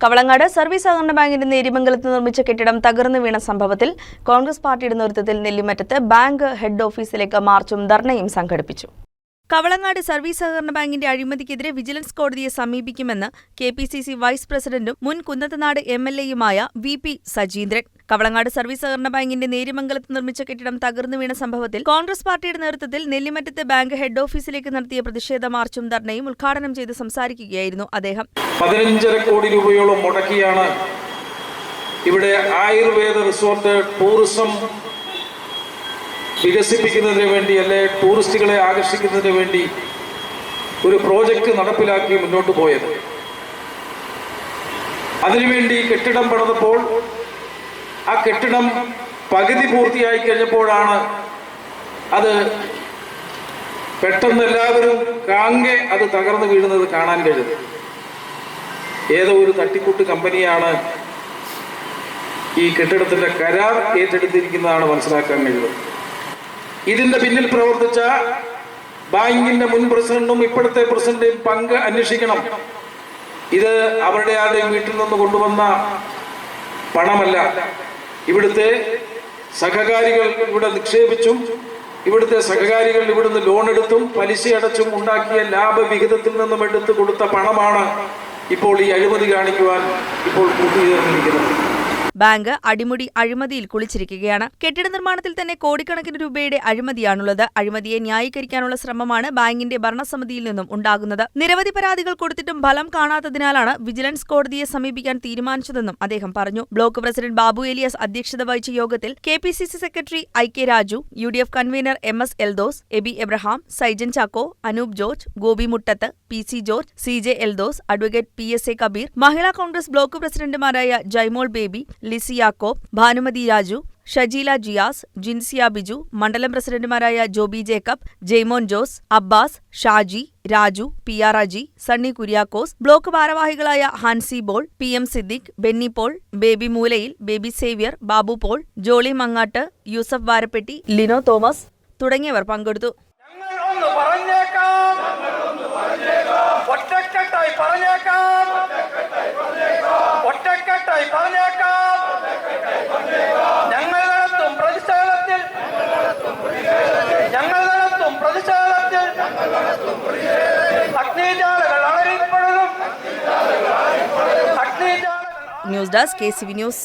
Kavalangad service സഹകരണ ബാങ്കിന്റെ നേര്യമംഗലത്ത് നിർമ്മിച്ച കെട്ടിടം തകർന്നു വീണ സംഭവത്തിൽ കോൺഗ്രസ് പാർട്ടിയുടെ നേതൃത്വത്തിൽ നെല്ലിമറ്റത്ത് ബാങ്ക് ഹെഡ് ഓഫീസിലേക്ക് മാർച്ചും ധർണയും സംഘടിപ്പിച്ചു. കവളങ്ങാട് സർവീസ് സഹകരണ ബാങ്കിന്റെ അഴിമതിക്കെതിരെ വിജിലൻസ് കോടതിയെ സമീപിക്കുമെന്ന് കെപിസിസി വൈസ് പ്രസിഡന്റും മുൻ കുന്നത്തനാട് എംഎൽഎയുമായ വി.പി. സജീന്ദ്രൻ. കവളങ്ങാട് സർവീസ് സഹകരണ ബാങ്കിന്റെ നേര്യമംഗലത്ത് നിർമ്മിച്ച കെട്ടിടം തകർന്നു വീണ സംഭവത്തിൽ കോൺഗ്രസ് പാർട്ടിയുടെ നേതൃത്വത്തിൽ നെല്ലിമറ്റത്ത് ബാങ്ക് ഹെഡ് ഓഫീസിലേക്ക് നടത്തിയ പ്രതിഷേധ മാർച്ചും ധർണയും ഉദ്ഘാടനം ചെയ്ത് സംസാരിക്കുകയായിരുന്നു അദ്ദേഹം. 15 കോടി രൂപയോളം മുടക്കിയാണ് ഇവിടെ ആയുർവേദ റിസോർട്ട് ടൂറിസം വികസിപ്പിക്കുന്നതിന് വേണ്ടി, അല്ലെ ടൂറിസ്റ്റുകളെ ആകർഷിക്കുന്നതിന് വേണ്ടി ഒരു പ്രോജക്റ്റ് നടപ്പിലാക്കി മുന്നോട്ട് പോയത്. അതിനുവേണ്ടി കെട്ടിടം പണിതപ്പോൾ ആ കെട്ടിടം പകുതി പൂർത്തിയായി കഴിഞ്ഞപ്പോഴാണ് അത് പെട്ടെന്ന് എല്ലാവരും കാങ്കെ അത് തകർന്നു വീഴുന്നത് കാണാൻ കഴിയുന്നത്. ഏതോ ഒരു തട്ടിക്കൂട്ട് കമ്പനിയാണ് ഈ കെട്ടിടത്തിന്റെ കരാർ ഏറ്റെടുത്തിരിക്കുന്നതാണ് മനസ്സിലാക്കാൻ കഴിയുന്നത്. ഇതിന്റെ പിന്നിൽ പ്രവർത്തിച്ച ബാങ്കിന്റെ മുൻ പ്രസിഡന്റും ഇപ്പോഴത്തെ പ്രസിഡന്റും പങ്ക് അന്വേഷിക്കണം. ഇത് അവരുടെ ആരുടെയും വീട്ടിൽ നിന്ന് കൊണ്ടുവന്ന പണമല്ല. ഇവിടുത്തെ സഹകാരികൾ ഇവിടെ നിക്ഷേപിച്ചും ഇവിടുത്തെ സഹകാരികൾ ഇവിടുന്ന് ലോൺ എടുത്തും പലിശ അടച്ചും ഉണ്ടാക്കിയ ലാഭവിഹിതത്തിൽ നിന്നും എടുത്തു കൊടുത്ത പണമാണ് ഇപ്പോൾ ഈ അഴിമതി കാണിക്കുവാൻ ഇപ്പോൾ കൂട്ടുചേർന്നിരിക്കുന്നത്. ബാങ്ക് അടിമുടി അഴിമതിയിൽ കുളിച്ചിരിക്കുകയാണ്. കെട്ടിട നിർമ്മാണത്തിൽ തന്നെ കോടിക്കണക്കിന് രൂപയുടെ അഴിമതിയാണുള്ളത്. അഴിമതിയെ ന്യായീകരിക്കാനുള്ള ശ്രമമാണ് ബാങ്കിന്റെ ഭരണസമിതിയിൽ നിന്നും ഉണ്ടാകുന്നത്. നിരവധി പരാതികൾ കൊടുത്തിട്ടും ഫലം കാണാത്തതിനാലാണ് വിജിലൻസ് കോടതിയെ സമീപിക്കാൻ തീരുമാനിച്ചതെന്നും അദ്ദേഹം പറഞ്ഞു. ബ്ലോക്ക് പ്രസിഡന്റ് ബാബു എലിയാസ് അധ്യക്ഷത വഹിച്ച യോഗത്തിൽ KPCC secretary IK. Raju, UDF convener MS. Eldhose, Aby Abraham, Saijan Chacko, Anoop George, Gopi Muttath, PC. George, CJ. Eldhose, advocate PSA. Kabeer, Mahila Congress block പ്രസിഡന്റുമാരായ ജൈമോൾ ബേബി, ലിസി യാക്കോബ്, ഭാനുമതി രാജു, ഷജീല ജിയാസ്, ജിൻസിയ ബിജു, മണ്ഡലം പ്രസിഡന്റുമാരായ ജോബി ജേക്കബ്, ജെയ്മോൻ ജോസ്, അബ്ബാസ്, ഷാജി, രാജു, പി.ആർ. അജി, സണ്ണി കുര്യാക്കോസ്, ബ്ലോക്ക് ഭാരവാഹികളായ ഹാൻസി ബോൾ, പി.എം. സിദ്ദിഖ്, ബെന്നി പോൾ, ബേബി മൂലയിൽ, ബേബി സേവ്യർ, ബാബു പോൾ, ജോളി മങ്ങാട്ട്, യൂസഫ് വാരപ്പെട്ടി, ലിനോ തോമസ് തുടങ്ങിയവർ പങ്കെടുത്തു. News desk KCV news.